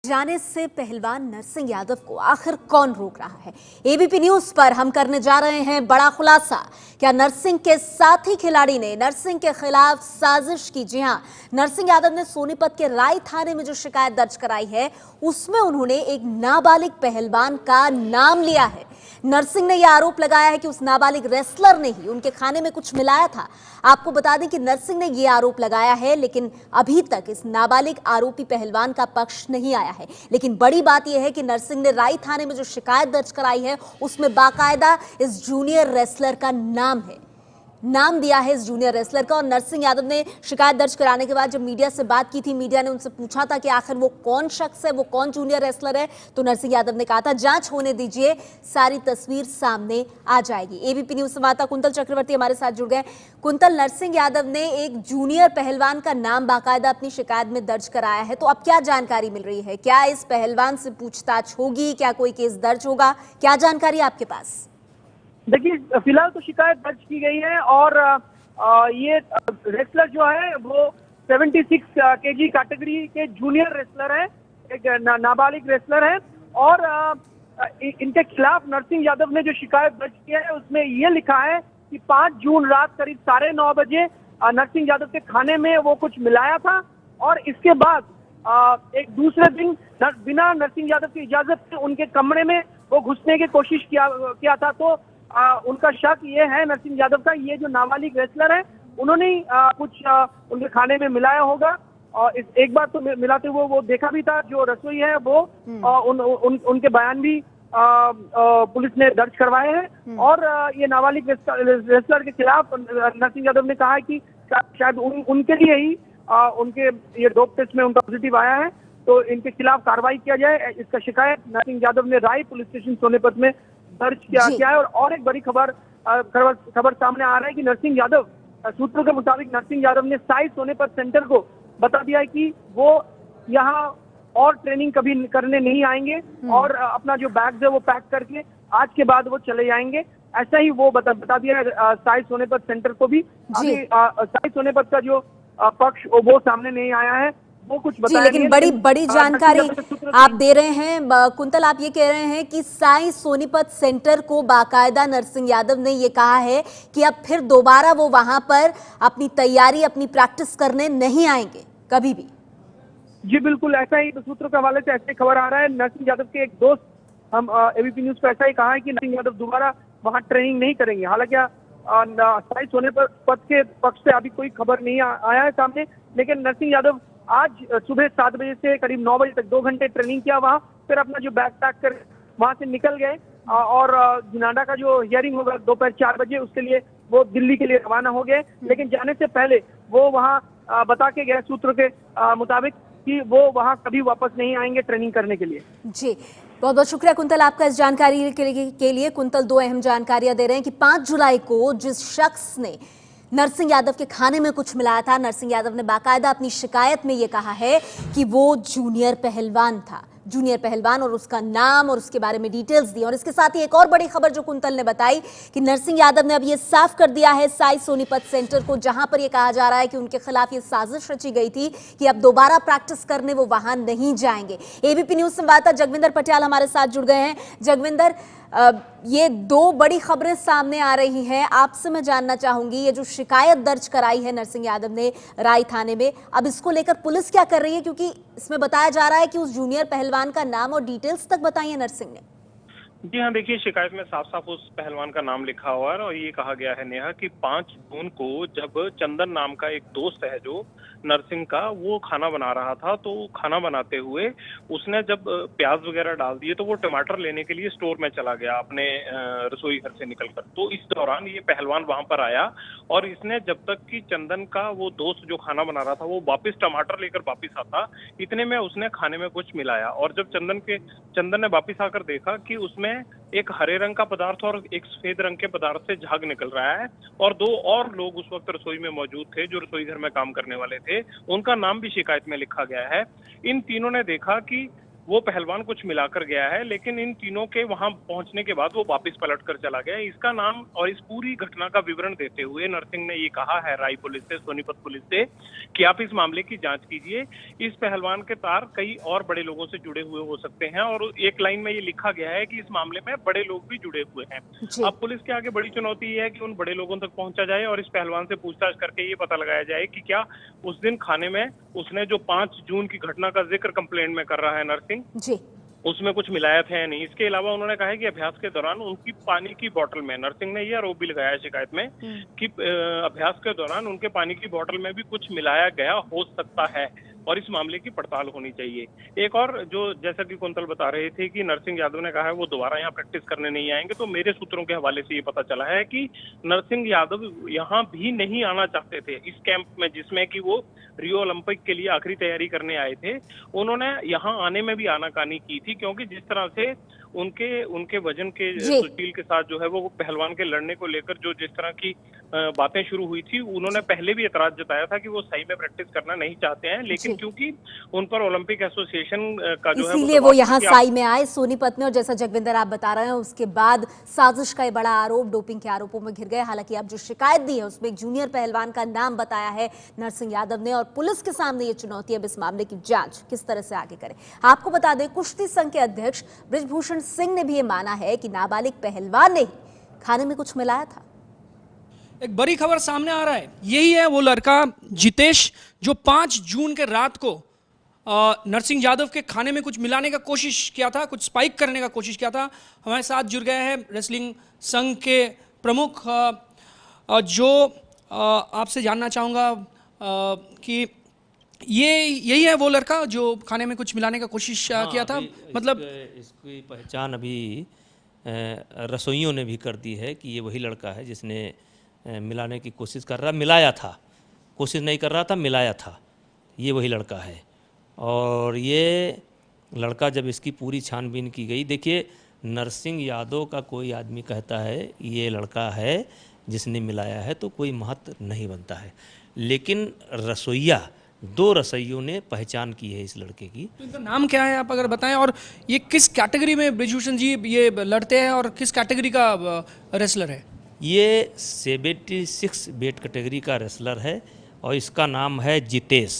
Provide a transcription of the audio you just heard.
जाने से पहलवान नरसिंह यादव को आखिर कौन रोक रहा है? एबीपी न्यूज पर हम करने जा रहे हैं बड़ा खुलासा। क्या नरसिंह के साथी खिलाड़ी ने नरसिंह के खिलाफ साजिश की? जी हां, नरसिंह यादव ने सोनीपत के राय थाने में जो शिकायत दर्ज कराई है उसमें उन्होंने एक नाबालिग पहलवान का नाम लिया है। नरसिंह ने यह आरोप लगाया है कि उस नाबालिग रेसलर ने ही उनके खाने में कुछ मिलाया था। आपको बता दें कि नरसिंह ने यह आरोप लगाया है, लेकिन अभी तक इस नाबालिग आरोपी पहलवान का पक्ष नहीं आया है। लेकिन बड़ी बात यह है कि नरसिंह ने राय थाने में जो शिकायत दर्ज कराई है उसमें बाकायदा इस जूनियर रेसलर का नाम दिया है, इस जूनियर रेसलर का। और नरसिंह यादव ने शिकायत दर्ज कराने के बाद जब मीडिया से बात की थी, मीडिया ने उनसे पूछा था कि आखिर वो कौन शख्स है, वो कौन जूनियर रेसलर है, तो नरसिंह यादव ने कहा था जांच होने दीजिए, सारी तस्वीर सामने आ जाएगी। एबीपी न्यूज संवाददाता कुंतल चक्रवर्ती हमारे साथ जुड़ गए। कुंतल, नरसिंह यादव ने एक जूनियर पहलवान का नाम बाकायदा अपनी शिकायत में दर्ज कराया है, तो अब क्या जानकारी मिल रही है? क्या इस पहलवान से पूछताछ होगी? क्या कोई केस दर्ज होगा? क्या जानकारी आपके पास? देखिए, फिलहाल तो शिकायत दर्ज की गई है और ये रेसलर जो है वो 76 केजी कैटेगरी के जूनियर रेसलर है, एक नाबालिग रेसलर है। और इनके खिलाफ नरसिंह यादव ने जो शिकायत दर्ज किया है उसमें ये लिखा है कि 5 जून रात करीब 9:30 बजे नरसिंह यादव के खाने में वो कुछ मिलाया था और इसके बाद एक दूसरे दिन बिना नरसिंह यादव की इजाजत से उनके कमरे में वो घुसने की कोशिश किया था। तो उनका शक ये है नरसिंह यादव का, ये जो नाबालिग रेसलर है उन्होंने कुछ उनके खाने में मिलाया होगा। और एक बार तो मिलाते हुए वो देखा भी था। जो रसोई है वो उनके बयान भी पुलिस ने दर्ज करवाए हैं। और ये नाबालिग रेसलर के खिलाफ नरसिंह यादव ने कहा है कि शायद उनके लिए ही उनके ये डोप टेस्ट में उनका पॉजिटिव आया है, तो इनके खिलाफ कार्रवाई किया जाए। इसका शिकायत नरसिंह यादव ने राय पुलिस स्टेशन सोनीपत में दर्ज किया है। और एक बड़ी खबर सामने आ रहा है कि नरसिंह यादव, सूत्रों के मुताबिक नरसिंह यादव ने साई सोनीपत सेंटर को बता दिया है कि वो यहाँ और ट्रेनिंग कभी करने नहीं आएंगे और अपना जो बैग है वो पैक करके आज के बाद वो चले जाएंगे। ऐसा ही वो बता दिया है साई सोनीपत सेंटर को भी। साई सोनीपत का जो पक्ष वो सामने नहीं आया है, वो कुछ बताया जी, लेकिन बड़ी जानकारी आप दे रहे हैं। कुंतल, आप ये कह रहे हैं कि साई सोनीपत सेंटर को बाकायदा नरसिंह यादव ने ये कहा है कि अब फिर दोबारा वो वहां पर अपनी तैयारी, अपनी प्रैक्टिस करने नहीं आएंगे कभी भी। जी बिल्कुल, ऐसा ही तो सूत्रों के हवाले से ऐसे खबर आ रहा है। नरसिंह यादव के एक दोस्त हम एबीपी न्यूज पर ऐसा ही कहा है कि नरसिंह यादव दोबारा वहां ट्रेनिंग नहीं करेंगे। हालांकि साई सोनीपत के पक्ष से अभी कोई खबर नहीं आया है सामने, लेकिन नरसिंह यादव आज सुबह 7 बजे से करीब 9 बजे तक 2 घंटे ट्रेनिंग किया वहाँ, फिर अपना जो बैग पैक कर वहाँ से निकल गए। और जुनाडा का जो हियरिंग होगा दोपहर 4 बजे, उसके लिए वो दिल्ली के लिए रवाना हो गए। लेकिन जाने से पहले वो वहाँ बता के गए सूत्रों के मुताबिक कि वो वहाँ कभी वापस नहीं आएंगे ट्रेनिंग करने के लिए। जी, बहुत बहुत शुक्रिया कुंतल आपका इस जानकारी के लिए। कुंतल 2 अहम जानकारियां दे रहे हैं कि 5 जुलाई को जिस शख्स ने नरसिंह यादव के खाने में कुछ मिलाया था, नरसिंह यादव ने बाकायदा अपनी शिकायत में यह कहा है कि वो जूनियर पहलवान और उसका नाम और उसके बारे में डिटेल्स दी। और इसके साथ ही एक और बड़ी खबर जो कुंतल ने बताई कि नरसिंह यादव ने अब ये साफ कर दिया है साई सोनीपत सेंटर को, जहां पर यह कहा जा रहा है कि उनके खिलाफ ये साजिश रची गई थी कि अब दोबारा प्रैक्टिस करने वो वहां नहीं जाएंगे। एबीपी न्यूज संवाददाता जगविंदर पटियाल हमारे साथ जुड़ गए हैं। जगविंदर, ये 2 बड़ी खबरें सामने आ रही हैं, आपसे मैं जानना चाहूंगी ये जो शिकायत दर्ज कराई है नरसिंह यादव ने राय थाने में, अब इसको लेकर पुलिस क्या कर रही है? क्योंकि इसमें बताया जा रहा है कि उस जूनियर पहलवान का नाम और डिटेल्स तक बताई है नरसिंह ने। जी हाँ, देखिए, शिकायत में साफ साफ उस पहलवान का नाम लिखा हुआ है और ये कहा गया है नेहा कि 5 जून को जब चंदन नाम का एक दोस्त है जो नरसिंह का, वो खाना बना रहा था, तो खाना बनाते हुए उसने जब प्याज वगैरह डाल दिए तो वो टमाटर लेने के लिए स्टोर में चला गया अपने रसोई घर से निकलकर। तो इस दौरान ये पहलवान वहां पर आया और इसने जब तक कि चंदन का वो दोस्त जो खाना बना रहा था वो वापिस टमाटर लेकर वापिस आता, इतने में उसने खाने में कुछ मिलाया। और जब चंदन ने वापिस आकर देखा कि उसमें एक हरे रंग का पदार्थ और एक सफेद रंग के पदार्थ से झाग निकल रहा है और 2 और लोग उस वक्त रसोई में मौजूद थे जो रसोई घर में काम करने वाले थे, उनका नाम भी शिकायत में लिखा गया है। इन तीनों ने देखा कि वो पहलवान कुछ मिलाकर गया है, लेकिन इन तीनों के वहां पहुंचने के बाद वो वापस पलट कर चला गया। इसका नाम और इस पूरी घटना का विवरण देते हुए नरसिंह ने ये कहा है राय पुलिस से, सोनीपत पुलिस से, कि आप इस मामले की जांच कीजिए। इस पहलवान के तार कई और बड़े लोगों से जुड़े हुए हो सकते हैं, और एक लाइन में ये लिखा गया है कि इस मामले में बड़े लोग भी जुड़े हुए हैं। अब पुलिस के आगे बड़ी चुनौती ये है कि उन बड़े लोगों तक पहुंचा जाए और इस पहलवान से पूछताछ करके ये पता लगाया जाए कि क्या उस दिन खाने में उसने जो 5 जून की घटना का जिक्र कंप्लेंट में कर रहा है नरसिंह, उसमें कुछ मिलाया था या नहीं। इसके अलावा उन्होंने कहा है कि अभ्यास के दौरान उनकी पानी की बोतल में, नरसिंह ने यह आरोप भी लगाया है शिकायत में कि अभ्यास के दौरान उनके पानी की बोतल में भी कुछ मिलाया गया हो सकता है और इस मामले की पड़ताल होनी चाहिए। एक और जो, जैसा कि कुंतल बता रहे थे कि नरसिंह यादव ने कहा है वो दोबारा यहाँ प्रैक्टिस करने नहीं आएंगे, तो मेरे सूत्रों के हवाले से ये पता चला है कि नरसिंह यादव यहाँ भी नहीं आना चाहते थे इस कैंप में, जिसमें कि वो रियो ओलंपिक के लिए आखिरी तैयारी करने आए थे। उन्होंने यहाँ आने में भी आनाकानी की थी, क्योंकि जिस तरह से उनके वजन के सुशील के साथ जो है वो पहलवान के लड़ने को लेकर जो जिस तरह की बातें शुरू हुई थी, उन्होंने पहले भी एतराज जताया था कि वो सही में प्रैक्टिस करना नहीं चाहते हैं, लेकिन क्योंकि उन पर ओलंपिक एसोसिएशन का जो है इसीलिए वो यहाँ साई में आए सोनीपत में। और जैसा जगविंदर आप बता रहे हैं, उसके बाद साजिश का ये बड़ा आरोप, डोपिंग के आरोपों में घिर गए। हालांकि अब जो शिकायत दी है उसमें एक जूनियर पहलवान का नाम बताया है नरसिंह यादव ने, और पुलिस के सामने ये चुनौती है अब इस मामले की जांच किस तरह से आगे करे। आपको बता दें, कुश्ती संघ के अध्यक्ष बृजभूषण सिंह ने भी ये माना है कि नाबालिग पहलवान ने खाने में कुछ मिलाया था। एक बड़ी खबर सामने आ रहा है, यही है वो लड़का जितेश जो 5 जून के रात को नरसिंह यादव के खाने में कुछ मिलाने का कोशिश किया था, कुछ स्पाइक करने का कोशिश किया था। हमारे साथ जुड़ गए हैं रेसलिंग संघ के प्रमुख, जो आपसे जानना चाहूँगा कि यही है वो लड़का जो खाने में कुछ मिलाने का कोशिश किया था। मतलब इसकी पहचान अभी रसोइयों ने भी कर दी है कि ये वही लड़का है जिसने मिलाने की कोशिश कर रहा, मिलाया था, कोशिश नहीं कर रहा था, मिलाया था, ये वही लड़का है। और ये लड़का जब इसकी पूरी छानबीन की गई, देखिए नरसिंह यादव का कोई आदमी कहता है ये लड़का है जिसने मिलाया है तो कोई महत्व नहीं बनता है, लेकिन रसोइया 2 रसोइयों ने पहचान की है इस लड़के की। तो इनका नाम क्या है आप अगर बताएं, और ये किस कैटेगरी में बृजभूषण जी ये लड़ते हैं और किस कैटेगरी का रेसलर है? ये 76 वेट कैटेगरी का रेसलर है और इसका नाम है जितेश।